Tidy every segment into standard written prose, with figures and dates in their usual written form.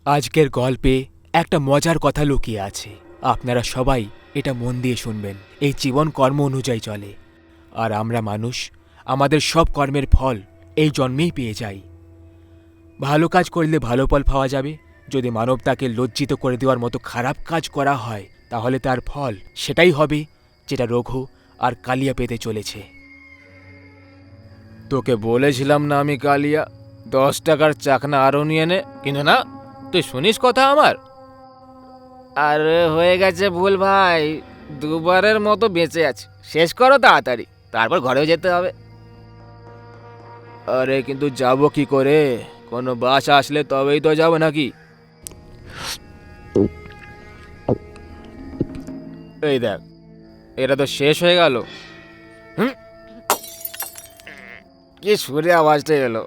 আজকের গল্পে একটা মজার কথা লুকিয়ে আছে। আপনারা সবাই এটা মন দিয়ে শুনবেন। এই জীবন কর্ম অনুযায়ী চলে, আর আমরা মানুষ আমাদের সব কর্মের ফল এই জন্মেই পেয়ে যাই। ভালো কাজ করলে ভালো ফল পাওয়া যাবে। যদি মানবতাকে লজ্জিত করে দেওয়ার মতো খারাপ কাজ করা হয়, তাহলে তার ফল সেটাই হবে যেটা রঘু আর কালিয়া পেতে চলেছে। তোকে বলেছিলাম না আমি কালিয়া 10 টাকার চাকনা আরও নিয়ে নে, কিন্তু না, তুই শুনিস কথা আমার। আরে হয়ে গেছে ভুল ভাই, দুবারের মতো বেঁচে আছে, শেষ করো তাড়াতাড়ি, তারপর ঘরেও যেতে হবে। আরে কিন্তু যাব কি করে? কোনো বাস আসলে তবেই তো যাব নাকি? এই দেখ, এটা তো শেষ হয়ে গেল। কি সুরে আওয়াজটা এলো!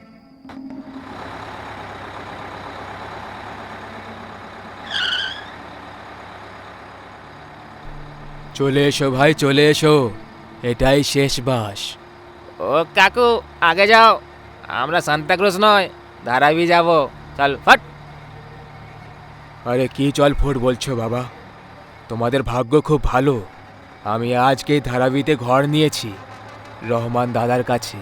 চলে এসো ভাই, চলে এসো, এটাই শেষ বাস। ও কাকু, আগে যাও, আমরা সান্তাক্রুজ নয়, ধারাবি যাব, চল ফট। আরে কি চল ফুট বলছো বাবা? তোমাদের ভাগ্য খুব ভালো। আমি আজকেই ধারাবিতে ঘর নিয়েছি রহমান দাদার কাছে,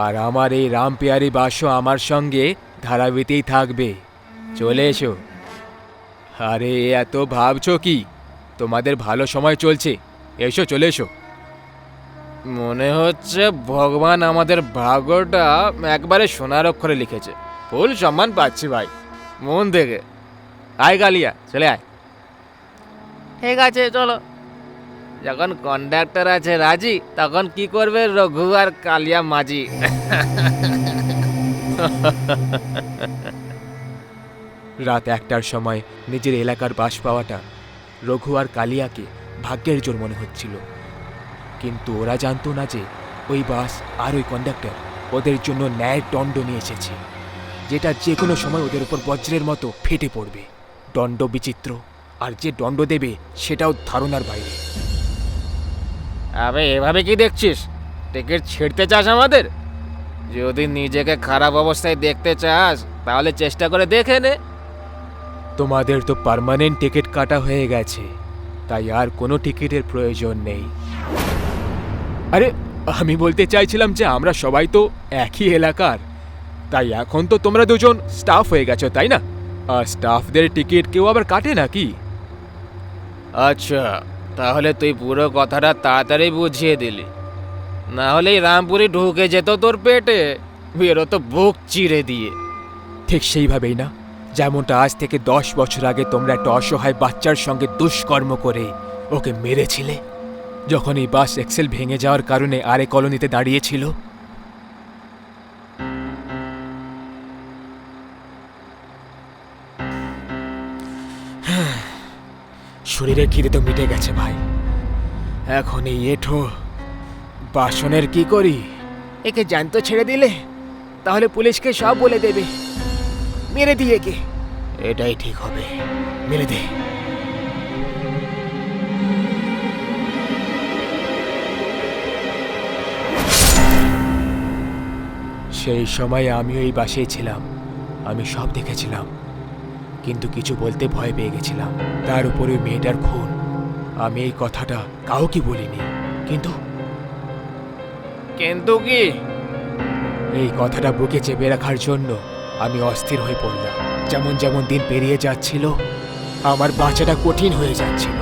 আর আমার এই রামপিয়ারি বাসও আমার সঙ্গে ধারাবিতেই থাকবে। চলে এসো। আরে এত ভাবছো কি? তোমাদের ভালো সময় চলছে, এসো, চলে এসো। মনে হচ্ছে ভগবান আমাদের ভাগ্যটা একবারে সোনার অক্ষরে লিখেছে। ফুল সম্মান পাচ্ছি ভাই, মন থেকে। আয় কালিয়া, চলে আয়। ঠিক আছে চলো। যখন কন্ডাক্টর আছে রাজি, তখন কি করবে রঘু আর কালিয়া মাঝি। রাত 1টার সময় নিজের এলাকার বাস পাওয়াটা রঘু আর কালিয়াকে ভাগ্যের জোর মনে হচ্ছিল, কিন্তু ওরা জানতো না যে ওই বাস আর ওই কন্ডাক্টর ওদের জন্য ন্যায়ের দণ্ড নিয়ে এসেছে, যেটা যে কোনো সময় ওদের উপর বজ্রের মতো ফেটে পড়বে। দণ্ড বিচিত্র, আর যে দণ্ড দেবে সেটাও ধারণার বাইরে। আবে এভাবে কি দেখছিস? টিকিট ছিঁড়তে চাস আমাদের? যদি নিজেকে খারাপ অবস্থায় দেখতে চাস, তাহলে চেষ্টা করে দেখে নে। তোমাদের তো পার্মানেন্ট টিকিট কাটা হয়ে গেছে, তাই আর কোনো টিকিটের প্রয়োজন নেই। আরে আমি বলতে চাইছিলাম যে আমরা সবাই তো একই এলাকার, তাই এখন তো তোমরা দুজন স্টাফ হয়ে গেছো, তাই না? আর স্টাফদের টিকিট কেউ আবার কাটে নাকি? আচ্ছা, তাহলে তুই পুরো কথাটা তাড়াতাড়ি বুঝিয়ে দিলি, না হলে রামপুরি ঢুকে যেত তোর পেটে, বেরোতো বুক চিরে দিয়ে। ঠিক সেইভাবেই না, যেমনটা আজ থেকে 10 বছর আগে তোমরা একটা অসহায় বাচ্চার সঙ্গে দুষ্কর্ম করে ওকে মেরেছিলে, যখন এই বাস এক্সেল ভেঙে যাওয়ার কারণে আরে কলোনিতে দাঁড়িয়েছিল। শরীরের খিদে তো মিটে গেছে ভাই, এখন এই এঁঠো বাসনের কি করি? একে জ্যান্ত ছেড়ে দিলে তাহলে পুলিশকে সব বলে দেবে, মেরে দিয়ে কে। এটাই ঠিক হবে, মেরে দে। সেই সময় আমিও এই বাসেই ছিলাম, আমি সব দেখেছিলাম, কিন্তু কিছু বলতে ভয় পেয়ে গেছিলাম। তার উপরে মেয়েটার খুন, আমি এই কথাটা কাউকে বলিনি, কিন্তু কিন্তু কি? এই কথাটা বুকে চেপে রাখার জন্য আমি অস্থির হয়ে পড়লাম। যেমন যেমন দিন পেরিয়ে যাচ্ছিল, আমার বাঁচাটা কঠিন হয়ে যাচ্ছিল,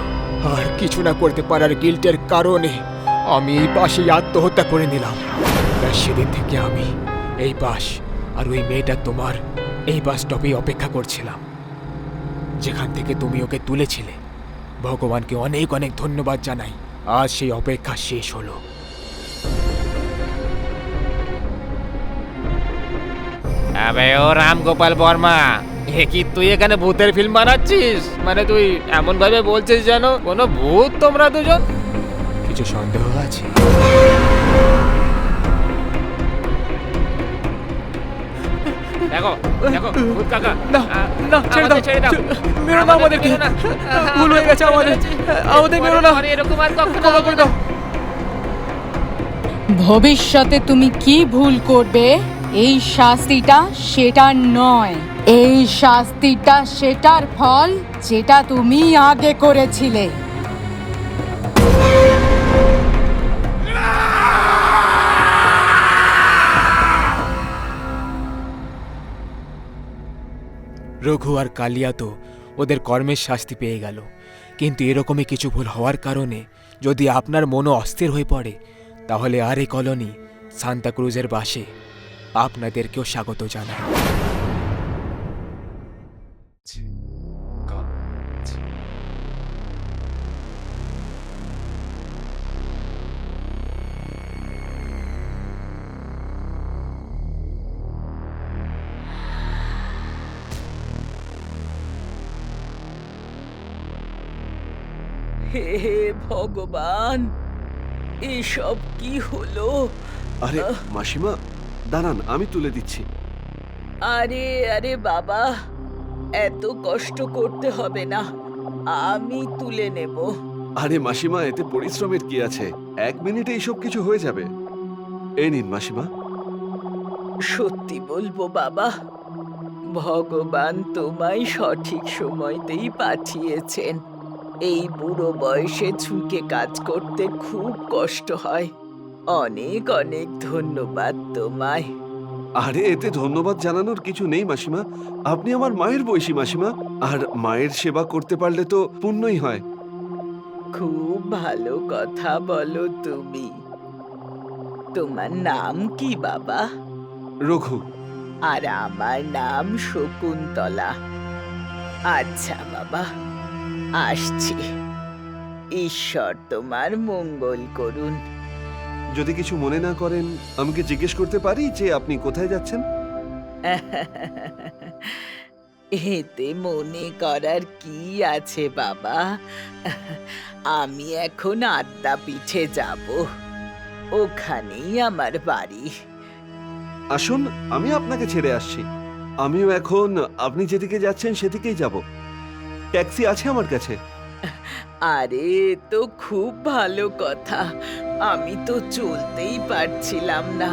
আর কিছু না করতে পারার গিল্টের কারণে আমি এই বাসেই আত্মহত্যা করে নিলাম। তাই সেদিন থেকে আমি এই বাস আর ওই মেয়েটা তোমার এই বাস স্টপেই অপেক্ষা করছিলাম, যেখান থেকে তুমি ওকে তুলেছিলে। ভগবানকে অনেক অনেক ধন্যবাদ জানাই, আজ সেই অপেক্ষা শেষ হলো। আবে ও রামগোপাল বর্মা, এ কি তুই এখানে ভূতের ফিল্ম বানাচ্ছিস? মানে তুই এমন ভাবে বলছিস যেন কোনো ভূত তোমরা দুজন। কিছু সন্দেহ আছে? দেখো দেখো ভূত কাকা। না না, ছেড়ে দাও, ছেড়ে দাও, মেরো না আমাদেরকে, ভুল হয়ে গেছে আমাদের, আমাদের মেরো না, এরকম আর কখনো ক্ষমা করে দাও। ভবিষ্যতে তুমি কি ভুল করবে এই শাস্তিটা সেটা নয়, এই শাস্তিটা সেটার ফল যেটা তুমি আগে করেছিলে। রঘু আর কালিয়া তো ওদের কর্মের শাস্তি পেয়ে গেল, কিন্তু এরকমই কিছু ভুল হওয়ার কারণে যদি আপনার মনও অস্থির হয়ে পড়ে, তাহলে আর এই কলোনি সান্তাক্রুজের বাসে আপনাদেরকেও স্বাগত জানাই। হে ভগবান, এসব কি হলো? আরে মাসিমা, দাঁড়ান, আমি তুলে দিচ্ছি। আরে আরে বাবা, এত কষ্ট করতে হবে না, আমি তুলে নেব। আরে মাসিমা, এতে পরিশ্রমের কি আছে? 1 মিনিটে এইসব কিছু হয়ে যাবে। এই নিন মাসিমা। সত্যি বলবো বাবা, ভগবান তোমায় সঠিক সময়তেই পাঠিয়েছেন। এই বুড়ো বয়সে ঝুঁকে কাজ করতে খুব কষ্ট হয়। অনেক অনেক ধন্যবাদ তোমায়। আরে এতে ধন্যবাদ জানানোর কিছু নেই মাসিমা, আপনি আমার মায়ের বয়সী মাসিমা, আর মায়ের সেবা করতে পারলে তো পুণ্যই হয়। খুব ভালো কথা বলো তুমি। তোমার নাম কি বাবা? রঘু। আর আমার নাম শকুন্তলা। আচ্ছা বাবা, আসছি। ঈশ্বর তোমার মঙ্গল করুন। যদি কিছু মনে না করেন, আমাকে জিজ্ঞেস করতে পারি যে আপনি কোথায় যাচ্ছেন? এতে মনে করার কি আছে বাবা? আমি এখন আদ্যাপীঠে যাব, ওখানেই আমার বাড়ি। আসুন, আমি আপনাকে ছেড়ে আসছি। আমিও এখন আপনি যেদিকে যাচ্ছেন সেদিকেই যাব। ট্যাক্সি আছে আমার কাছে। আরে তো খুব ভালো কথা, আমি তো চলতেই পারছিলাম না।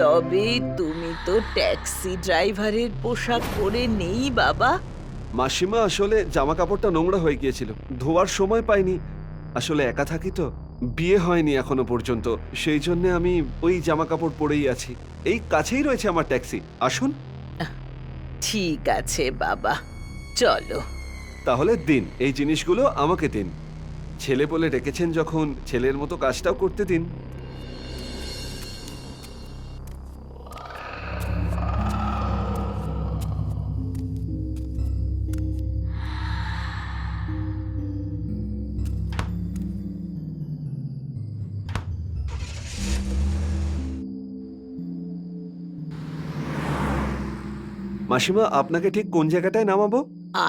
তবে তুমি তো ট্যাক্সি ড্রাইভারের পোশাক পরে নেই বাবা। মাসিমা, আসলে জামা কাপড়টা নোংরা হয়ে গিয়েছিল, ধোয়ার সময় পাইনি। আসলে একা থাকি তো, বিয়ে হয়নি এখনো পর্যন্ত, সেই জন্য আমি ওই জামা কাপড় পরেই আছি। এই কাছেই রয়েছে আমার ট্যাক্সি, আসুন। ঠিক আছে বাবা, চলো। তাহলে দিন, এই জিনিসগুলো আমাকে দিন। ছেলে বলে রেখেছেন যখন, ছেলের মতো কাজটাও করতে দিন। মাসিমা, আপনাকে ঠিক কোন জায়গাটায় নামাবো?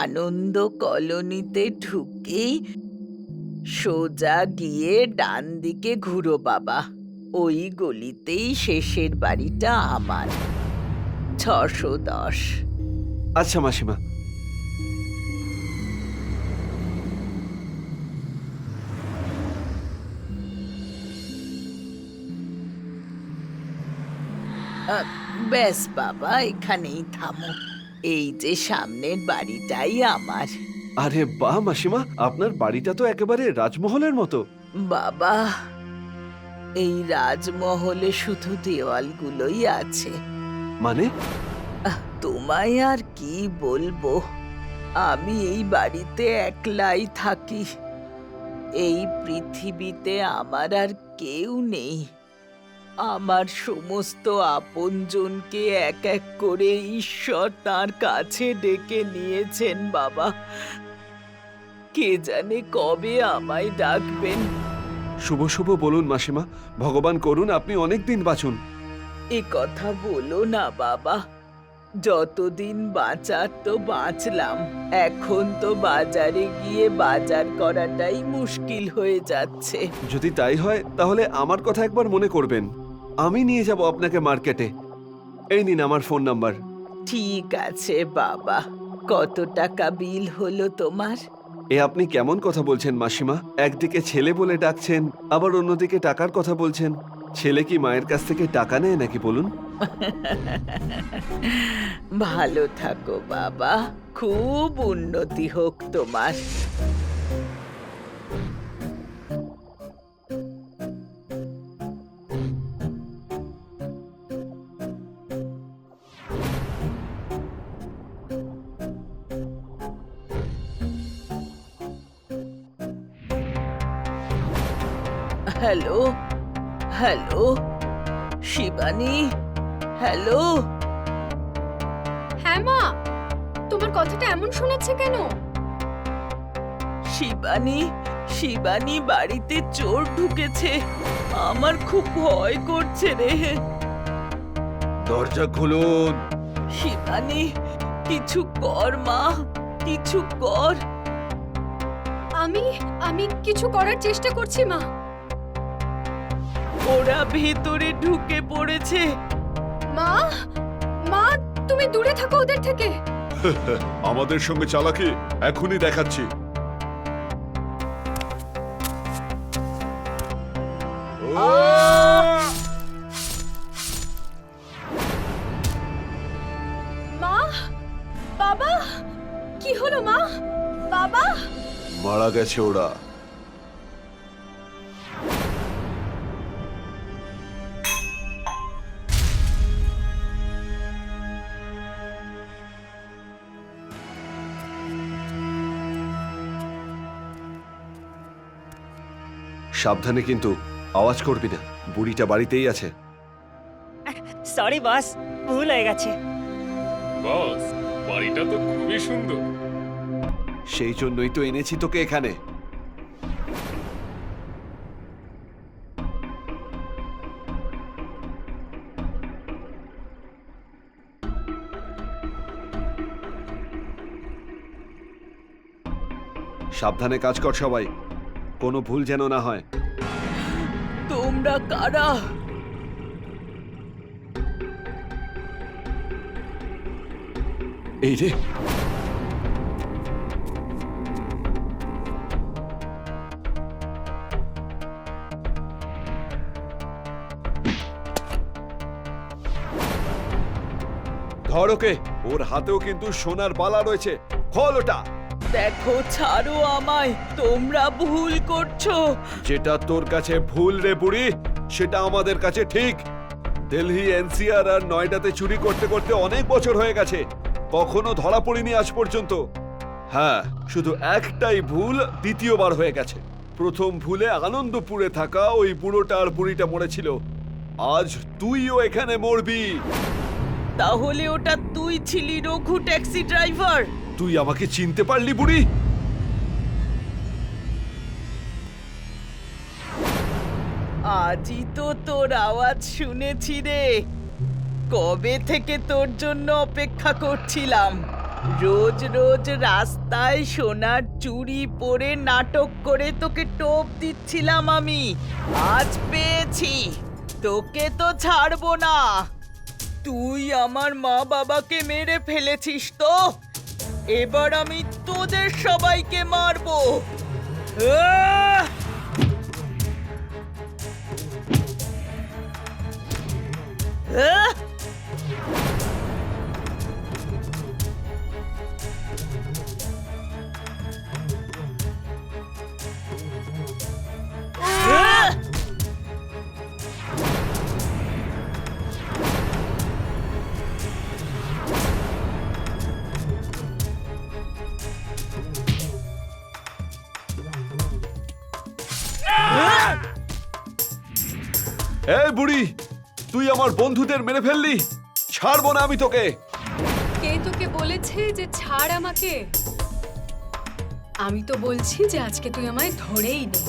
আনন্দ কলোনিতে ঢুকেই সোজা গিয়ে ডান দিকে ঘুরো বাবা। ওই গলিতেই শেষের বাড়িটা আমার, 610। আচ্ছা মাসিমা। ব্যাস বাবা, এখানেই থামো। এই যে সামনের বাড়িটাই আমার। আরে বাহ মাসিমা, আপনার বাড়িটা তো একেবারে রাজমহলের মতো। বাবা, এই রাজমহলে শুধু দেওয়ালগুলোই আছে। মানে? তোমায় আর কি বলবো, আমি এই বাড়িতে একলাই থাকি। এই পৃথিবীতে আমার আর কেউ নেই। আমার সমস্ত আপনজনকে এক এক করে ঈশ্বর তার কাছে ডেকে নিয়েছেন বাবা। কে জানে কবে আমায় ডাকবেন। শুভ শুভ বলুন মাসিমা, ভগবান করুন আপনি অনেক দিন বাঁচুন। এ কথা বলো না বাবা, যতদিন বাঁচার তো বাঁচলাম, এখন তো বাজারে গিয়ে বাজার করাটাই মুশকিল হয়ে যাচ্ছে। যদি তাই হয় তাহলে আমার কথা একবার মনে করবেন, আমি নিয়ে যাব আপনাকে মার্কেটে। এই নিন আমার ফোন নাম্বার। ঠিক আছে বাবা, কত টাকা বিল হলো তোমার? এ আপনি কেমন কথা বলছেন মাসিমা? একদিকে ছেলে বলে ডাকছেন, আবার অন্যদিকে টাকার কথা বলছেন। ছেলে কি মায়ের কাছ থেকে টাকা নেয় নাকি বলুন? ভালো থাকো বাবা, খুব উন্নতি হোক তোমার। Hello hello Shivani, hello. হ্যাঁ মা, তোমার কথাটা এমন শোনাচ্ছে কেন? শিবানী, শিবানী, বাড়িতে চোর ঢুকেছে, আমার খুব ভয় করছে রে। দরজা খুলুন। শিবানী, কিছু কর মা, কিছু কর। আমি কিছু করার চেষ্টা করছি মা। ওরা ভেতরে ঢুকে পড়েছে। মা, মা তুমি দূরে থাকো ওদের থেকে। আমাদের সঙ্গে চালাকি এখনই দেখাচ্ছি। মা, বাবা, কি হলো মা? বাবা, মারা গেছে ওরা। সাবধানে কিন্তু, আওয়াজ করবি না, বুড়িটা বাড়িতেই আছে। সরি বস, ভুল হয়ে গেছে। বস, বাড়িটা তো খুবই সুন্দর। সেই জন্যই তো এনেছি তোকে এখানে। সাবধানে কাজ কর সবাই, কোনো ভুল যেন না হয়। তোমরা কারা? এই রে, ধর ওকে, ওর হাতেও কিন্তু সোনার বালা রয়েছে, খোল ওটা। দেখো, ছাড়ো আমায়, তোমরা ভুল করছো। যেটা তোর কাছে ভুল রে বুড়ি, সেটা আমাদের কাছে ঠিক। দিল্লি, এনসিআর আর নয়ডাতে চুরি করতে করতে অনেক বছর হয়ে গেছে, কখনো ধরা পড়িনি আজ পর্যন্ত। হ্যাঁ, শুধু একটাই ভুল দ্বিতীয়বার হয়ে গেছে। প্রথম ভুলে আনন্দপুরে থাকা ওই বুড়োটা আর বুড়িটা মরেছিল, আজ তুইও এখানে মরবি। তাহলে ওটা তুই ছিলি রঘু ট্যাক্সি ড্রাইভার? তুই আমাকে চিনতে পারলি বুড়ি? আজই তো তোর আওয়াজ শুনেছি রে। কবে থেকে তোর জন্য অপেক্ষা করছিলাম। রোজ রোজ রাস্তায় সোনার চুড়ি পরে নাটক করে তোকে টোপ দিচ্ছিলাম আমি। আজ পেয়েছি, তোকে তো ছাড়বো না। তুই আমার মা বাবাকে মেরে ফেলেছিস তো, এবার আমি তোদের সবাইকে মারবো। আহ! আহ! আহ! এই বুড়ি, তুই আমার বন্ধুদের মেরে ফেললি, ছাড়বো না আমি তোকে। কে তোকে বলেছে যে ছাড় আমাকে? আমি তো বলছি যে আজকে তুই আমায় ধরেই নে।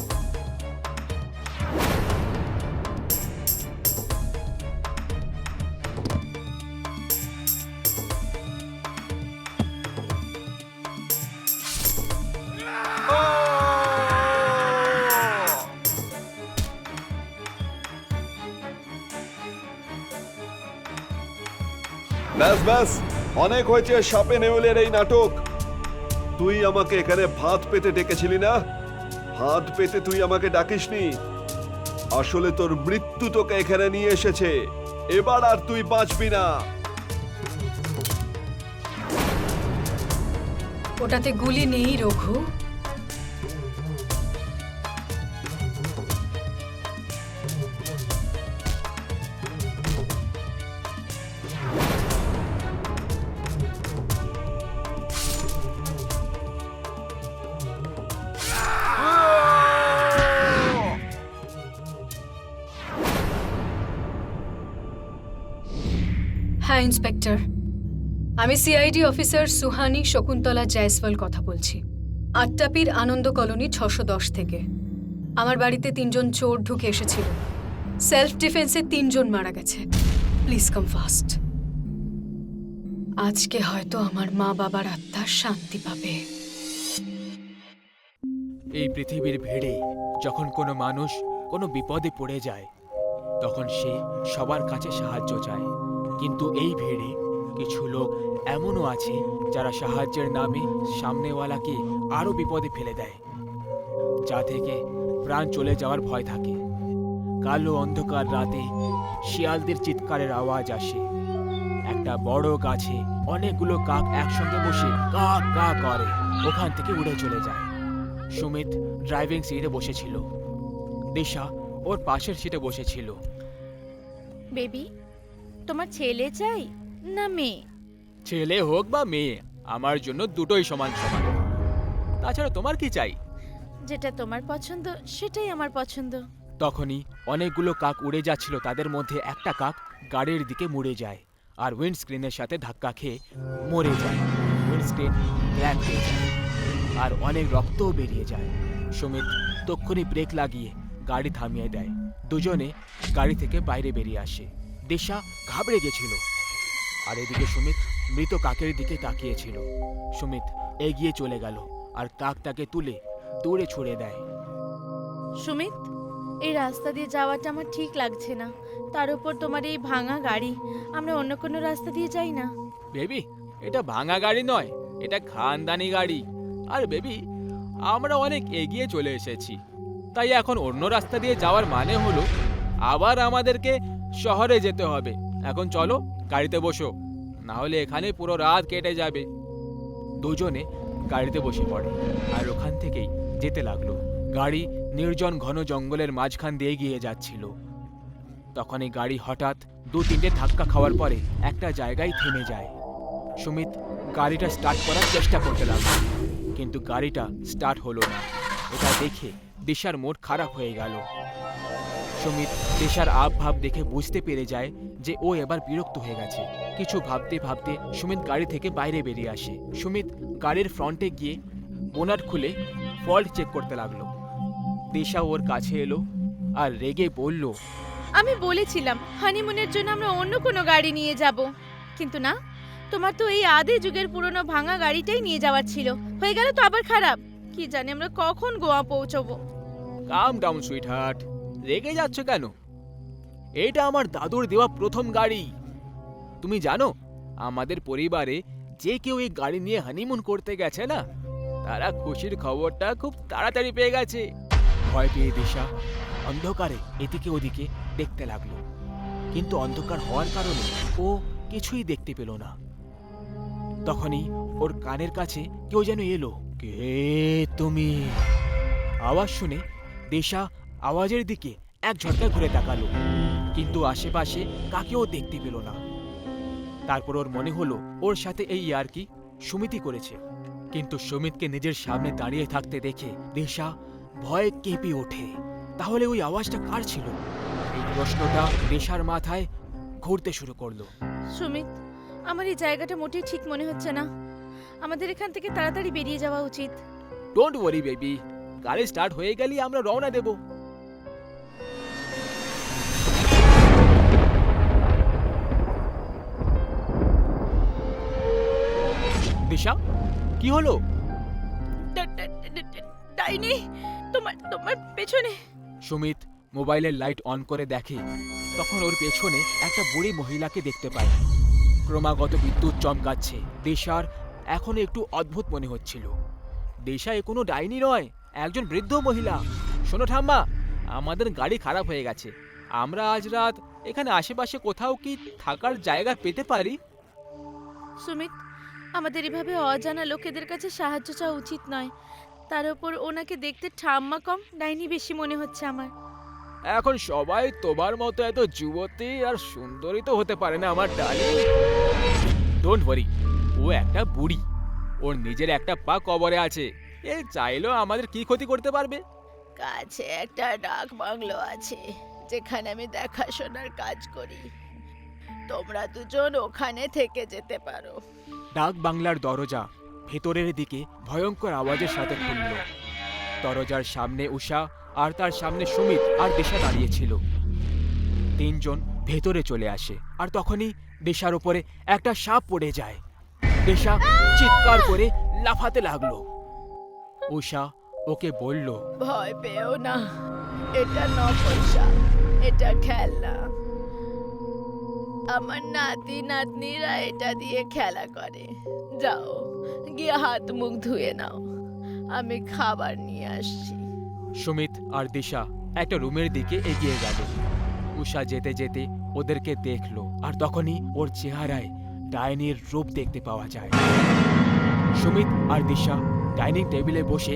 ব্যাস ব্যাস, অনেক হয়েছে সাপে নেউলের এই নাটক। তুই আমাকে এখানে ভাত পেতে ডেকেছিলি না? ভাত পেতে তুই আমাকে ডাকিসনি, আসলে তোর মৃত্যু তোকে এখানে নিয়ে এসেছে। এবার আর তুই বাঁচবি না। ওটাতে গুলি নেই রঘু। হ্যাঁ ইন্সপেক্টর, আমি সিআইডি অফিসার সুহানি শকুন্তলা জয়সওয়াল কথা বলছি, আট্টাপির আনন্দ কলোনি 610 থেকে। আমার বাড়িতে 3 জন চোর ঢুকে এসেছিল। সেলফ ডিফেন্সে 3 জন মারা গেছে। Please come fast. আজকে হয়তো আমার মা বাবার আত্মা শান্তি পাবে। এই পৃথিবীর ভিড়ে যখন কোনো মানুষ কোনো বিপদে পড়ে যায় তখন সে সবার কাছে সাহায্য চায়, কিন্তু এই ভিড়ে কিছু লোক এমনও আছে যারা সাহায্যের নামে সামনেওয়ালাকে আরো বিপদে ফেলে দেয়, যা থেকে প্রাণ চলে যাওয়ার ভয় থাকে। কালো অন্ধকার রাতে শিয়ালদের চিৎকারের আওয়াজ আসে। একটা বড় গাছে অনেকগুলো কাক একসঙ্গে বসে কা কা করে ওখান থেকে উড়ে চলে যায়। সুমিত ড্রাইভিং সিটে বসেছিল, দিশা ওর পাশের সিটে বসেছিল। বেবি, তোমার ছেলে চাই না মেয়ে? ছেলে হোক বা মেয়ে, আমার জন্য দুটোই সমান সমান। তাছাড়া তোমার কি চাই? যেটা তোমার পছন্দ সেটাই আমার পছন্দ। তখনই অনেকগুলো কাক উড়ে যাচ্ছিল, তাদের মধ্যে একটা কাক গাড়ির দিকে মুড়ে যায় আর উইন্ডস্ক্রিনের সাথে ধাক্কা খেয়ে মরে যায়। উইন্ডস্ক্রিন ব্ল্যাক হয়ে যায় আর অনেক রক্তও বেরিয়ে যায়। সুমিত তক্ষুনি ব্রেক লাগিয়ে গাড়ি থামিয়ে দেয়। দুজনে গাড়ি থেকে বাইরে বেরিয়ে আসে। দিশা ঘাবড়ে গেছিল আর এদিকে সুমিত মৃত কাকের দিকে তাকিয়েছিল। সুমিত এগিয়ে চলে গেল আর কাকটাকে তুলে দূরে ছুড়ে দেয়। সুমিত, এই রাস্তা দিয়ে যাওয়াটা আমার ঠিক লাগছে না। তার উপর তোমার এই ভাঙা গাড়ি। আমরা অন্য কোনো রাস্তা দিয়ে যাই না? বেবি, এটা ভাঙা গাড়ি নয়, এটা খানদানি গাড়ি। আর বেবি, আমরা অনেক এগিয়ে চলে এসেছি, তাই এখন অন্য রাস্তা দিয়ে যাওয়ার মানে হলো আবার আমাদেরকে শহরে যেতে হবে। এখন চলো গাড়িতে বসো, না হলে এখানে পুরো রাত কেটে যাবে। দুজনে গাড়িতে বসে পড়ে আর ওখান থেকেই যেতে লাগলো। গাড়ি নির্জন ঘন জঙ্গলের মাঝখান দিয়ে গিয়ে যাচ্ছিল। তখনই গাড়ি হঠাৎ 2-3টে ধাক্কা খাওয়ার পরে একটা জায়গায় থেমে যায়। সুমিত গাড়িটা স্টার্ট করার চেষ্টা করতে লাগলো, কিন্তু গাড়িটা স্টার্ট হলো না। এটা দেখে দিশার মুড খারাপ হয়ে গেল। সুমিত দিশার ভাব দেখে বুঝতে পেরে যায় যে ও এবার বিরক্ত হয়ে গেছে। কিছু ভাবতে ভাবতে সুমিত গাড়ি থেকে বাইরে বেরিয়ে আসে। সুমিত গাড়ির ফ্রন্টে গিয়ে বোনাট খুলে ফল্ট চেক করতে লাগলো। দিশা ওর কাছে এলো আর রেগে বলল, আমি বলেছিলাম হানিমুনের জন্য আমরা অন্য কোনো গাড়ি নিয়ে যাব, কিন্তু না, তোমার তো এই আদি যুগের পুরনো ভাঙা গাড়িটাই নিয়ে যাওয়ার ছিল। হয়ে গেল তো আবার খারাপ। কি জানি আমরা কখন গোয়া পৌঁছবো। কাম ডাউন সুইট হার্ট, রেগে যাচ্ছ কেন? এটা আমার দাদুর দেওয়া প্রথম গাড়ি। তুমি জানো আমাদের পরিবারে যে কেউ এই গাড়ি নিয়ে হানিমুন করতে গেছে না, তারা খুশির খবরটা খুব তাড়াতাড়ি পেয়ে গেছে। ভয় পেয়ে দিশা অন্ধকারে এদিকে ওদিকে দেখতে লাগলো, কিন্তু অন্ধকার হওয়ার কারণে ও কিছুই দেখতে পেল না। তখনই ওর কানের কাছে কেউ যেন এলো। কে তুমি? আওয়াজ শুনে দিশা আওয়াজের দিকে এক ঝটকা ঘুরে তাকালো, কিন্তু আশেপাশে কাকেও দেখতে পেল না। তারপর ওর মনে হলো ওর সাথে এই ইয়ার্কি সুমিতই করেছে, কিন্তু সুমিতকে নিজের সামনে দাঁড়িয়ে থাকতে দেখে দিশা ভয়ে কেঁপে ওঠে। তাহলে ওই আওয়াজটা কার ছিল? এই প্রশ্নটা দিশার মাথায় ঘুরতে শুরু করলো। সুমিত, আমার এই জায়গাটা মোটেই ঠিক মনে হচ্ছে না। আমাদের এখান থেকে তাড়াতাড়ি বেরিয়ে যাওয়া উচিত। ডোন্ট ওয়ারি বেবি, গাড়ি স্টার্ট হয়ে গেলেই আমরা রওনা দেব। দিশা, কি হলো? ডাইনি, তোমার পেছনে। সুমিত মোবাইলের লাইট অন করে দেখে, তখন ওর পেছনে একটা বুড়ি মহিলাকে দেখতে পায়। ক্রমাগত বিদ্যুৎ চমকাচ্ছে। দিশার এখন একটু অদ্ভুত মনে হচ্ছিল। দিশা এ কোনো ডাইনি নয়, একজন বৃদ্ধ মহিলা। শোনো ঠাম্মা, আমাদের গাড়ি খারাপ হয়ে গেছে, আমরা আজ রাত এখানে আশেপাশে কোথাও কি থাকার জায়গা পেতে পারি? সুমিত, আমাদের এভাবে অজানা লোকেদের কাছে সাহায্য চাওয়া উচিত নয়। তার উপর ওনাকে দেখতে ঠাম্মা কম, ডাইনি বেশি মনে হচ্ছে আমার। এখন সবাই তোমার মতো এত যুবতী আর সুন্দরী তো হতে পারে না আমার ডালি। ডোন্ট ওয়ারি, ও একটা বুড়ি, ওর নিজের একটা পা কবরে আছে, এ চাইলেও আমাদের কি ক্ষতি করতে পারবে? কাছে একটা ডাক বাংলো আছে যেখানে আমি দেখাশোনার কাজ করি। তোমরা দুজন ওখানে থেকে যেতে পারো। ডাক বাংলার দরজা ভেতরের দিকে ভয়ঙ্কর আওয়াজের সাথে খুলল। দরজার সামনে উষা আর তার সামনে সুমিত আর দিশা দাঁড়িয়েছিল। তিনজন ভেতরে চলে আসে আর তখনই দিশার উপরে একটা সাপ পড়ে যায়। দিশা চিৎকার করে লাফাতে লাগলো। উষা ওকে বলল, ভয় পেও না, এটা নকল সাপ, এটা খেলনা। আমার নাতি নাতনিরা এটা দিয়ে খেলা করে। যাও গিয়ে হাত মুখ ধুয়ে নাও, আমি খাবার নিয়ে আসছি। সুমিত আর দিশা একটা রুমের দিকে এগিয়ে গেল। উষা যেতে যেতে ওদেরকে দেখলো আর তখনই ওর চেহারায় ডাইনির রূপ দেখতে পাওয়া যায়। সুমিত আর দিশা ডাইনিং টেবিলে বসে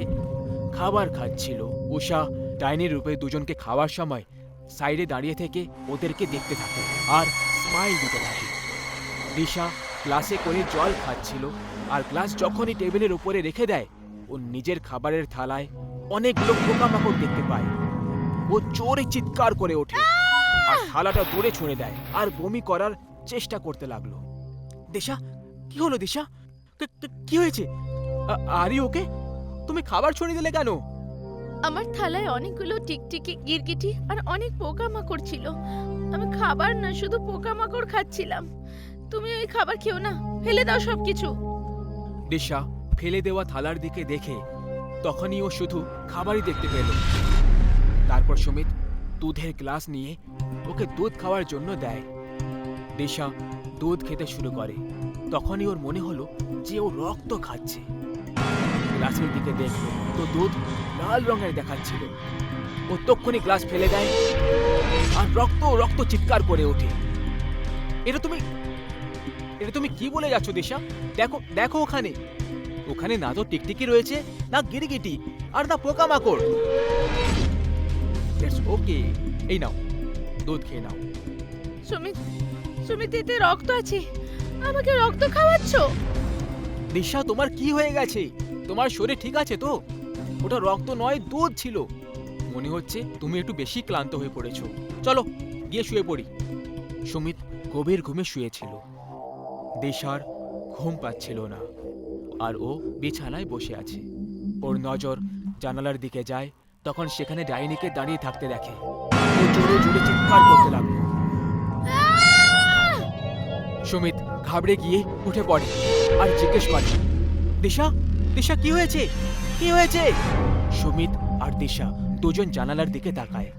খাবার খাচ্ছিল। উষা ডাইনির রূপে দুজনকে খাওয়ার সময় সাইডে দাঁড়িয়ে থেকে ওদেরকে দেখতে থাকে আর স্মাইল দিতে থাকে। দিশা গ্লাসে করে জল খাচ্ছিল আর গ্লাস যখনই টেবিলের উপরে রেখে দেয়, ও নিজের খাবারের থালায় অনেকগুলো পোকামাকড় দেখতে পায়। ও জোরে চিৎকার করে ওঠে আর থালাটা দূরে ছুঁড়ে দেয় আর বমি করার চেষ্টা করতে লাগলো। দিশা, কি হলো দিশা? কি হয়েছে? আরে ওকে, তুমি খাবার ছড়িয়ে দিলে কেন? আমার থালায় অনেকগুলো টিকটিকি, গিরগিটি আর অনেক পোকামাকড় ছিল। আমি খাবার না, শুধু পোকামাকড় খাচ্ছিলাম। তুমি ওই খাবার খেও না, ফেলে দাও সবকিছু। দিশা ফেলে দেওয়া থালার দিকে দেখে তখনই ও শুধু খাবারই দেখতে পেল। তারপর সুমিত দুধের গ্লাস নিয়ে ওকে দুধ খাওয়ার জন্য দেয়। দিশা দুধ খেতে শুরু করে। তখনই ওর মনে হলো যে ও রক্ত খাচ্ছে। গ্লাসের দিকে দেখলো তো দুধ লাল রঙের দেখাচ্ছিল। ও তক্ষুনি গ্লাস ফেলে দেয় আর রক্ত রক্ত চিৎকার করে ওঠে। এটা তুমি কি বলে যাচ্ছ দিশা? দেখো দেখো, ওখানে না তো টিকটিকি রয়েছে, না গিরগিটি, আর না পোকামাকড়। ইটস ওকে, এই নাও দুধ খেয়ে নাও। সুমিত, সুমিত, এতে রক্ত আছে, আমাকে রক্ত খাওয়াচ্ছ? দিশা, তোমার কি হয়ে গেছে? তোমার শরীর ঠিক আছে তো? ওটা রক্ত নয়, দুধ ছিল। মনে হচ্ছে তুমি একটু বেশি ক্লান্ত হয়ে পড়েছো। চলো গিয়ে শুয়ে পড়ি। সুমিত গভীর ঘুমে শুয়েছিল। দিশার ঘুম পাচ্ছিল না আর ও বিছানায় বসে আছে। ওর নজর জানালার দিকে যায়, তখন সেখানে ডাইনিকে দাঁড়িয়ে থাকতে দেখে। ও জোরে জোরে চিৎকার করতে লাগলো। সুমিত ঘাবড়ে গিয়ে উঠে পড়ে আর জিজ্ঞেস করে, দিশা, দিশা, কি হয়েছে? কি হয়েছে? সুমিত আর দিশা দুজন জানালার দিকে তাকায়,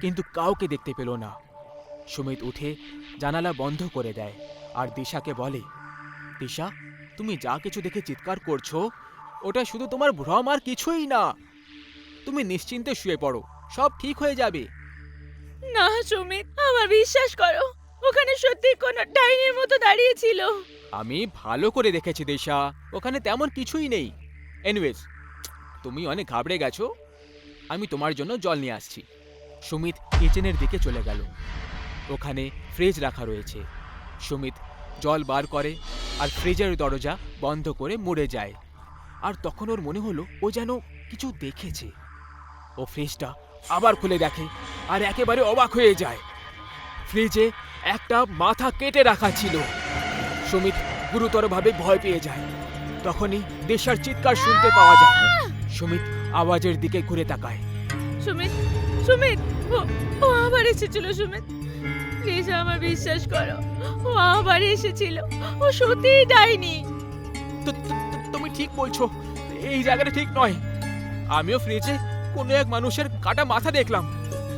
কিন্তু কাউকে দেখতে পেল না। সুমিত উঠে জানালা বন্ধ করে দেয় আর দিশাকে বলে, দিশা, তুমি যা কিছু দেখে চিৎকার করছো ওটা শুধু তোমার ভ্রম আর কিছুই না। তুমি নিশ্চিন্তে শুয়ে পড়ো, সব ঠিক হয়ে যাবে। না সুমিত, আমার বিশ্বাস করো, ওখানে সত্যি কোনো ডাইনির মতো দাঁড়িয়ে ছিল। আমি ভালো করে দেখেছি দিশা, ওখানে তেমন কিছুই নেই। এনিওয়েজ, তুমি অনেক ঘাবড়ে গেছো, আমি তোমার জন্য জল নিয়ে আসছি। সুমিত কিচেনের দিকে চলে গেল। ওখানে ফ্রিজ রাখা রয়েছে। সুমিত জল বার করে আর ফ্রিজের দরজা বন্ধ করে মুড়ে যায়। আর তখন ওর মনে হলো ও যেন কিছু দেখেছে। ও ফ্রিজটা আবার খুলে দেখে আর একেবারে অবাক হয়ে যায়। ফ্রিজে একটা মাথা কেটে রাখা ছিল। সুমিত গুরুতরভাবে ভয় পেয়ে যায়। তখনই দিশার চিৎকার শুনতে পাওয়া যায়। সুমিত আওয়াজের দিকে ঘুরে তাকায়। সুমিত, সুমিত, ও আবার এসেছিল। সুমিত, প্লিজ আমার বিশ্বাস করো, ও আবার এসেছিল। ও সত্যিই ডাইনি। তুমি ঠিক বলছো, এই জায়গাটা ঠিক নয়। আমিও ফ্রিজে কোনো এক মানুষের কাটা মাথা দেখলাম।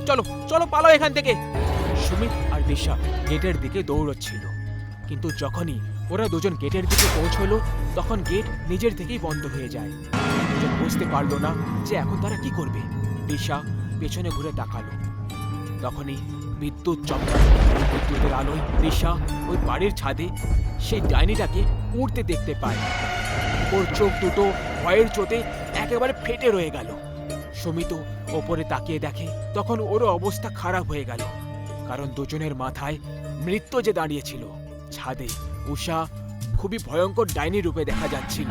চলো চলো, পালাও এখান থেকে। সুমিত আর দিশা গেটের দিকে দৌড়চ্ছিল, কিন্তু যখনই ওরা দুজন গেটের দিকে পৌঁছলো তখন গেট নিজের থেকেই বন্ধ হয়ে যায়। দুজন বুঝতে পারলো না যে এখন তারা কি করবে। দিশা পেছনে ঘুরে তাকালো। তখনই বিদ্যুৎ চমকাল। বিদ্যুতের আলোয় দিশা ওই বাড়ির ছাদে সেই ডাইনিটাকে উড়তে দেখতে পায়। ওর চোখ দুটো ভয়ের চোটে একেবারে ফেটে রয়ে গেল। সুমিত ওপরে তাকিয়ে দেখে, তখন ওরও অবস্থা খারাপ হয়ে গেল, কারণ দুজনের মাথায় মৃত্যু যে দাঁড়িয়েছিল। ছাদে উষা খুবই ভয়ঙ্কর ডাইনি রূপে দেখা যাচ্ছিল।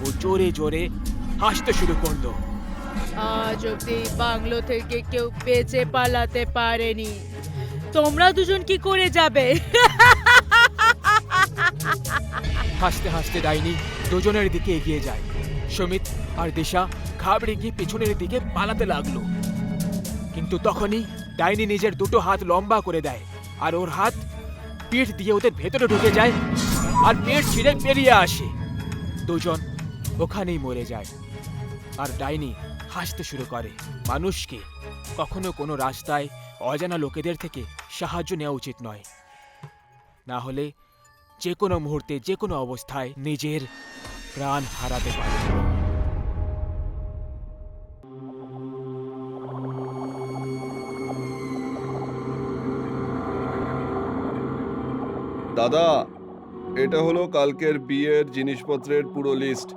ও জোরে জোরে হাসতে শুরু করলো। আজ অব্দি বাংলো থেকে কেউ বেঁচে পালাতে পারেনি, তোমরা দুজন কি করে যাবে? হাসতে হাসতে ডাইনি দুজনের দিকে এগিয়ে যায়। সুমিত আর দিশা ঘাবড়ে গিয়ে পেছনের দিকে পালাতে লাগলো, কিন্তু তখনই ডাইনি নিজের দুটো হাত লম্বা করে দেয়, আর ওর হাত পিঠ দিয়ে ওদের ভেতরে ঢুকে যায় আর পেট ছিঁড়ে বেরিয়ে আসে। দুজন ওখানেই মরে যায়। আর ডাইনি হাসতে শুরু করে। মানুষকে কখনো কোনো রাস্তায় অজানা লোকেদের থেকে সাহায্য নেওয়া উচিত নয়, না হলে যে কোনো মুহূর্তে যে কোনো অবস্থায় নিজের প্রাণ হারাতে পারে। দাদা, এটা হলো কালকের বিয়ের জিনিসপত্রের পুরো লিস্ট।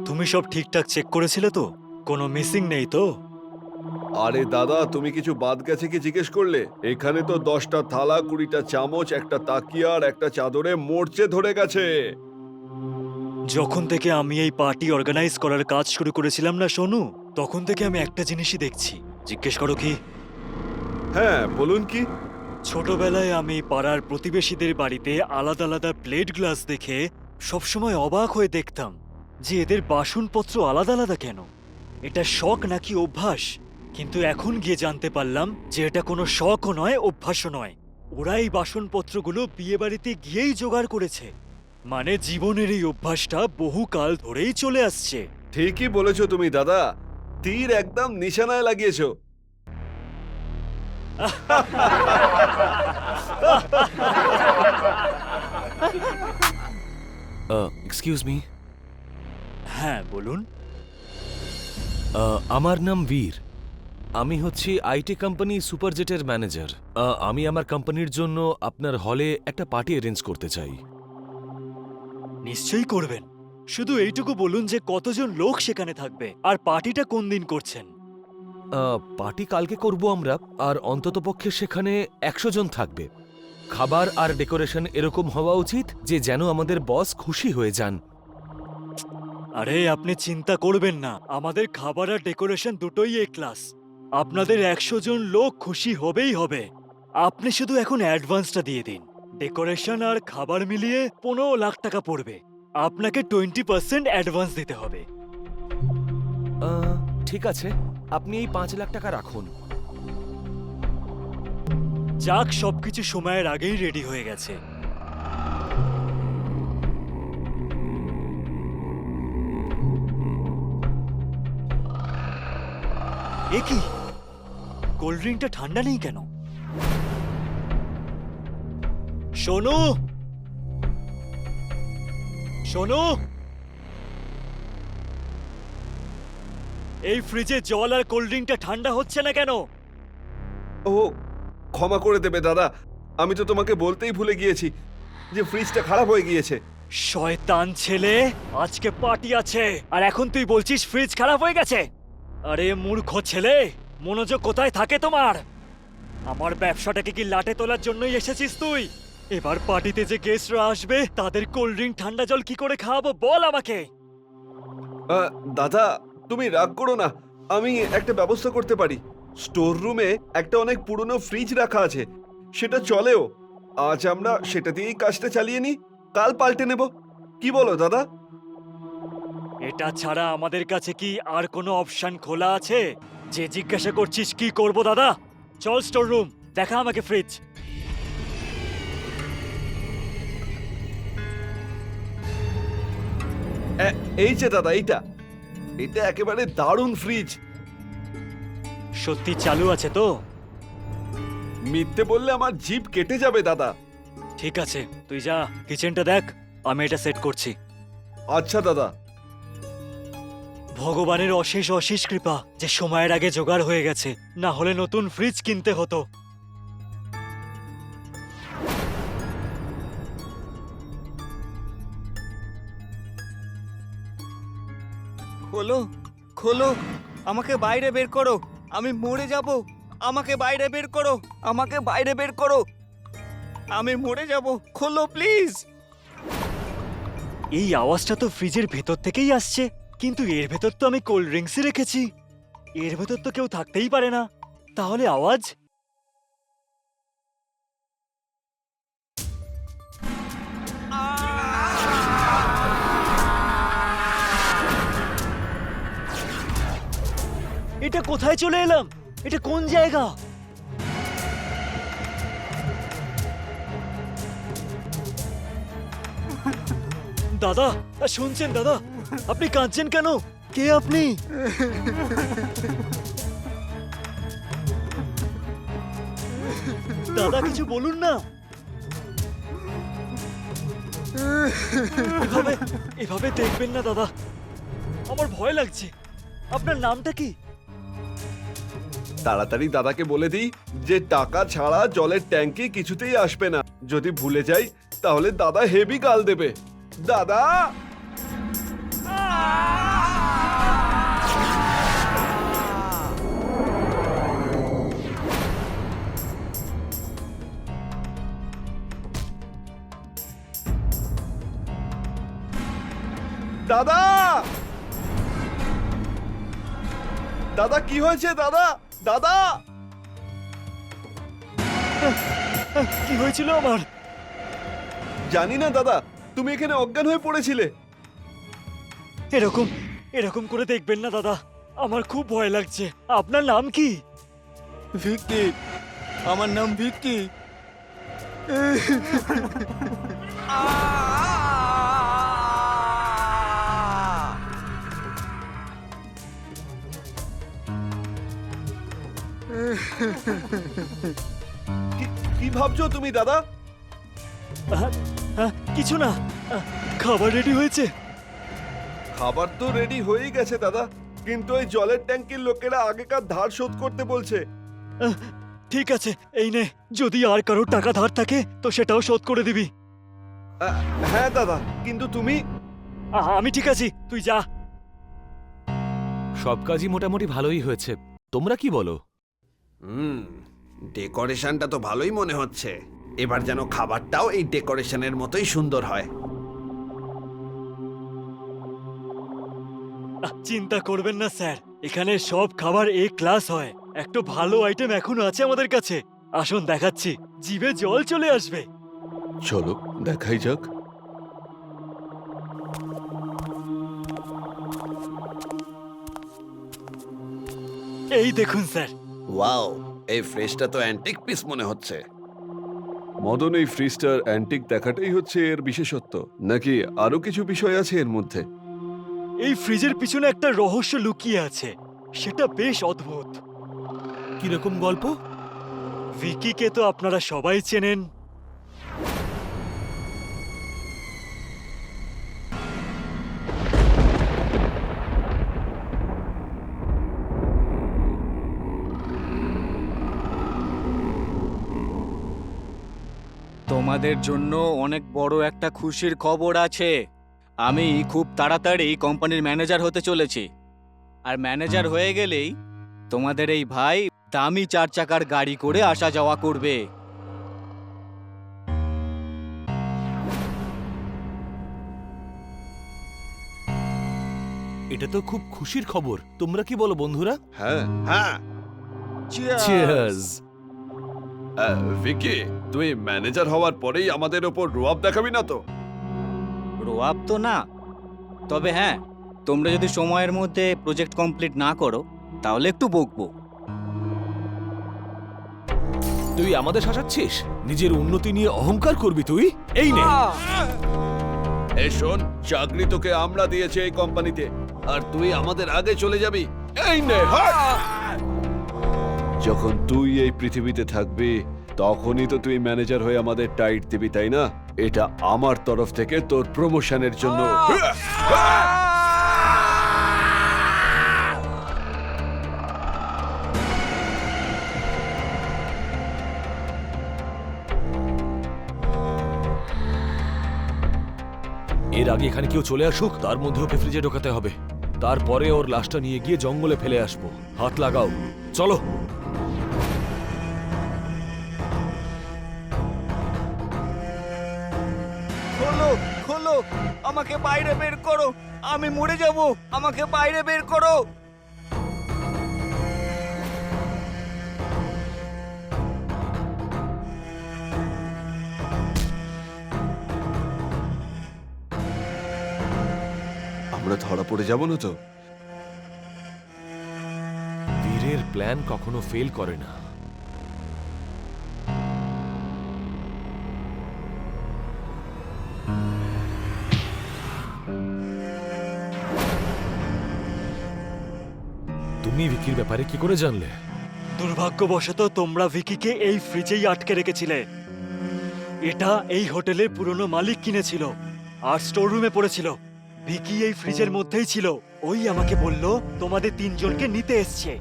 তুমি সব ঠিকঠাক চেক করেছিলে তো? কোনো মিসিং নেই তো? আরে দাদা, তুমি কিছু বাদ গেছে কি জিজ্ঞেস করলে? এখানে তো 10টা থালা, 20টা চামচ, একটা তাকিয়া আর একটা চাদরে মরচে ধরে গেছে। যখন থেকে আমি এই পার্টি অর্গানাইজ করার কাজ শুরু করেছিলাম না সোনু, তখন থেকে আমি একটা জিনিসই দেখছি। জিজ্ঞেস করো কি? হ্যাঁ, বলুন কি? ছোটবেলায় আমি পাড়ার প্রতিবেশীদের বাড়িতে আলাদা আলাদা প্লেট গ্লাস দেখে সবসময় অবাক হয়ে দেখতাম যে এদের বাসনপত্র আলাদা আলাদা কেন। এটা শখ নাকি অভ্যাস? কিন্তু এখন গিয়ে জানতে পারলাম যে এটা কোনো শখও নয়, অভ্যাসও নয়। ওরা এই বাসনপত্রগুলো বিয়ে বাড়িতে গিয়েই জোগাড় করেছে। মানে জীবনের এই অভ্যাসটা বহুকাল ধরেই চলে আসছে। ঠিকই বলেছো তুমি দাদা, তীর একদম নিশানায় লাগিয়েছো। Excuse me. হ্যাঁ বলুন। আমার নাম বীর। আমি হচ্ছি আইটি কোম্পানি সুপারজেটের ম্যানেজার। আমি আমার কোম্পানির জন্য আপনার হলে একটা পার্টি অ্যারেঞ্জ করতে চাই। নিশ্চয়ই করবেন। শুধু এইটুকু বলুন যে কতজন লোক সেখানে থাকবে আর পার্টিটা কোন দিন করছেন। পার্টি কালকে করব আমরা, আর অন্ততপক্ষে সেখানে 100 জন থাকবে। খাবার আর ডেকোরেশন এরকম হওয়া উচিত যে যেন আমাদের বস খুশি হয়ে যান। আরে আপনি চিন্তা করবেন না, আমাদের খাবার আর ডেকোরেশন দুটোই এ ক্লাস। আপনাদের 100 জন লোক খুশি হবেই হবে। আপনি শুধু এখন অ্যাডভান্সটা দিয়ে দিন। ডেকোরেশন আর খাবার মিলিয়ে 15 লাখ টাকা পড়বে। আপনাকে 20% অ্যাডভান্স দিতে হবে। ঠিক আছে, আপনি এই 5 লাখ টাকা রাখুন। যাক, সবকিছু সময়ের আগেই রেডি হয়ে গেছে। এ কি, কোল্ড ড্রিঙ্কটা ঠান্ডা নেই কেন? সোনু, সোনু, এই ফ্রিজে জল আর কোল্ড ড্রিঙ্কটা ঠান্ডা হচ্ছে না কেন? ও, ক্ষমা করে দেবে দাদা, আমি তো তোমাকে বলতেই ভুলে গিয়েছি যে ফ্রিজটা খারাপ হয়ে গিয়েছে। শয়তান ছেলে, আজকে পার্টি আছে আর এখন তুই বলছিস ফ্রিজ খারাপ হয়ে গেছে? আরে মূর্খ ছেলে, মনোযোগ কোথায় থাকে তোমার? আমার ব্যবসাটাকে কি লাটে তোলার জন্যই এসেছিস তুই? এবার পার্টিতে যে গেস্টরা আসবে তাদের কোল্ড ড্রিঙ্ক ঠান্ডা জল কি করে খাওয়াবো বল আমাকে। দাদা, তুমি রাগ করো না, আমি একটা ব্যবস্থা করতে পারি। স্টোর রুমে একটা অনেক পুরনো ফ্রিজ রাখা আছে, সেটা চলেও। আজ আমরা সেটা দিয়েই কাজটা চালিয়ে নিই, কাল পাল্টে নেব। কি বলো দাদা? এটা ছাড়া আমাদের কাছে কি আর কোনো অপশন খোলা আছে? যে জিজ্ঞাসা করছিস কি করব দাদা? চল স্টোর রুম, দেখা আমাকে ফ্রিজ। এই যে দাদা, এটা একেবারে দারুণ ফ্রিজ। সত্যি চালু আছে তো? মিথ্যে বললে আমার জিভ কেটে যাবে দাদা। ঠিক আছে, তুই যা কিচেনটা দেখ, আমি এটা সেট করছি। আচ্ছা দাদা। ভগবানের অশেষ অশেষ কৃপা যে সময়ের আগে জোগাড় হয়ে গেছে, না হলে নতুন ফ্রিজ কিনতে হতো। খোলো খোলো, আমাকে বাইরে বের করো, আমি মরে যাব। আমাকে বাইরে বের করো, আমাকে বাইরে বের করো, আমি মরে যাব। খোলো প্লিজ। এই আওয়াজটা তো ফ্রিজের ভেতর থেকেই আসছে, কিন্তু এর ভেতর তো আমি কোল্ড ড্রিঙ্কসই রেখেছি। এর ভেতর তো কেউ থাকতেই পারে না, তাহলে আওয়াজ? এটা কোথায় চলে এলাম? এটা কোন জায়গা? দাদা, শুনছেন দাদা? আপনি কাঁদছেন কেন? কে আপনি? দাদা কিছু বলুন না। এভাবে এভাবে দেখবেন না দাদা, আমার ভয় লাগছে। আপনার নামটা কি? তাড়াতাড়ি দাদাকে বলে দিই যে টাকা ছাড়া জলের ট্যাঙ্কি কিছুতেই আসবে না। যদি ভুলে যাই তাহলে দাদা হেভি গাল দেবে। দাদা, দাদা, দাদা কি হয়েছে দাদা? দাদা, কি হয়েছিল আমার? জানি না দাদা, তুমি এখানে অজ্ঞান হয়ে পড়েছিলে। এরকম এরকম করে দেখবেন না দাদা, আমার খুব ভয় লাগছে। আপনার নাম কি? ভিক্কি, আমার নাম ভিক্কি। কি ভাবছো তুমি দাদা? কিছু না। খাবার রেডি হয়েছে? খাবার তো রেডি হয়েই গেছে দাদা, কিন্তু ওই জলের ট্যাঙ্কির লোকেরা আগেকার ধার শোধ করতে বলছে। ঠিক আছে, এই নে, যদি আর কারোর টাকা ধার থাকে তো সেটাও শোধ করে দিবি। হ্যাঁ দাদা, কিন্তু তুমি? আমি ঠিক আছি, তুই যা। সব কাজই মোটামুটি ভালোই হয়েছে, তোমরা কি বলো? ডেকোরেশনটা তো ভালোই মনে হচ্ছে। এবার যেন খাবারটাও এই ডেকোরেশনের মতোই সুন্দর হয়। চিন্তা করবেন না স্যার, এখানে সব খাবার এ ক্লাস হয়। একটা ভালো আইটেম এখনো আছে আমাদের কাছে। আসুন দেখাচ্ছি, জিভে জল চলে আসবে। চলো দেখাই যাক। এই দেখুন স্যার। ওয়াও, এই ফ্রিজটা তো অ্যান্টিক পিস মনে হচ্ছে। মদন, এই ফ্রিজটার অ্যান্টিক দেখাটাই হচ্ছে এর বিশেষত্ব, নাকি আরো কিছু বিষয় আছে এর মধ্যে? এই ফ্রিজের পিছনে একটা রহস্য লুকিয়ে আছে, সেটা বেশ অদ্ভুত। কিরকম গল্প? ভিকিকে তো আপনারা সবাই চেনেন। তোমাদের জন্য অনেক বড় একটা খুশির খবর আছে। আমি খুব তাড়াতাড়ি কোম্পানির ম্যানেজার হতে চলেছি, আর ম্যানেজার হয়ে গেলেই তোমাদের এই ভাই দামি 4 চাকার গাড়ি করে আসা যাওয়া করবে। এটা তো খুব খুশির খবর, তোমরা কি বলো বন্ধুরা? হ্যাঁ হ্যাঁ। চিয়ার্স। ভিকি, তুই ম্যানেজার হওয়ার পরেই আমাদের ওপর রোয়াব দেখাবি না তো? রোয়াব তো না, তবে হ্যাঁ, তোমরা যদি সময়ের মধ্যে প্রজেক্ট কমপ্লিট না করো তাহলে একটু বকবো। তুই আমাদের শাসাচ্ছিস? নিজের উন্নতি নিয়ে অহংকার করবি তুই? এই নে। এই শোন, চাকরি তোকে আমরা দিয়েছি এই কোম্পানিতে, আর তুই আমাদের আগে চলে যাবি। এই নে, হাট! যখন তুই এই পৃথিবীতে থাকবি তখনই তো তুই ম্যানেজার হয়ে আমাদের টাইট দিবি, তাই না? এটা আমার তরফ থেকে তোর প্রমোশনের জন্য। এর আগে এখানে কেউ চলে আসুক, তার মধ্যে ওকে ফ্রিজে ঢোকাতে হবে। তারপরে ওর লাশটা নিয়ে গিয়ে জঙ্গলে ফেলে আসবো। হাত লাগাও, চলো। খোলো খোলো, আমাকে বাইরে বের করো, আমি মরে যাব, আমাকে বাইরে বের করো। আমরা ধরা পড়ে যাব না তো? বীরের প্ল্যান কখনো ফেল করে না। তুমি ভিকির ব্যাপারে কি করে জানলে? দুর্ভাগ্যবশত তোমরা ভিকিকে এই ফ্রিজেই আটকে রেখেছিলে। এটা এই হোটেলের পুরনো মালিক কিনেছিল আর স্টোর রুমে পড়েছিল। ভিকি এই ফ্রিজের মধ্যেই ছিল। ওই আমাকে বলল তোমাদের তিনজনকে নিতে এসছে।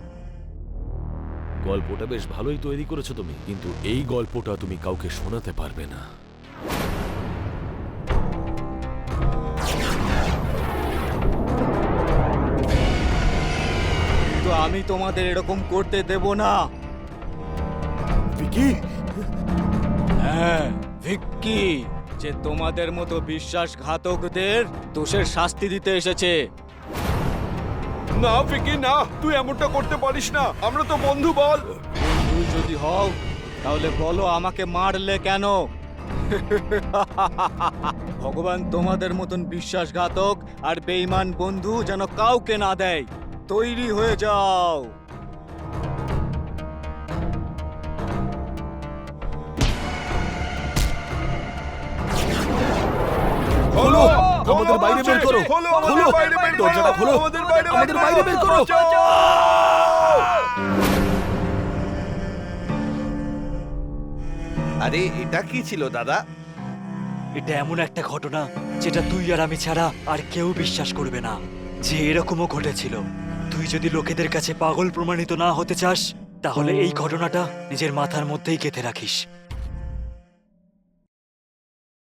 গল্পটা বেশ ভালোই তৈরি করেছো তুমি, কিন্তু এই গল্পটা তুমি কাউকে শোনাতে পারবে না। তো আমি তোমাদের এরকম করতে দেব না। ভিকি, হ্যাঁ, ভিক্কি, যে তোমাদের মতো বিশ্বাসঘাতকদের দোষের শাস্তি দিতে এসেছে। না ফিকি না, তুই এমনটা করতে পারিস না, আমরা তো বন্ধু। বল। বন্ধু যদি হও তাহলে বলো আমাকে মারলে কেন? ভগবান তোমাদের মতন বিশ্বাসঘাতক আর বেঈমান বন্ধু যেন কাউকে না দেয়। তৈরি হয়ে যাও। খোলো, আমাদের বাইরে বের করো, খোলো, দরজাটা খোলো, আমাদের বাইরে বের করো। আরে এটা কি ছিল দাদা? এটা এমন একটা ঘটনা যেটা তুই আর আমি ছাড়া আর কেউ বিশ্বাস করবে না যে এরকমও ঘটেছিল। তুই যদি লোকেদের কাছে পাগল প্রমাণিত না হতে চাস, তাহলে এই ঘটনাটা নিজের মাথার মধ্যেই গেঁথে রাখিস।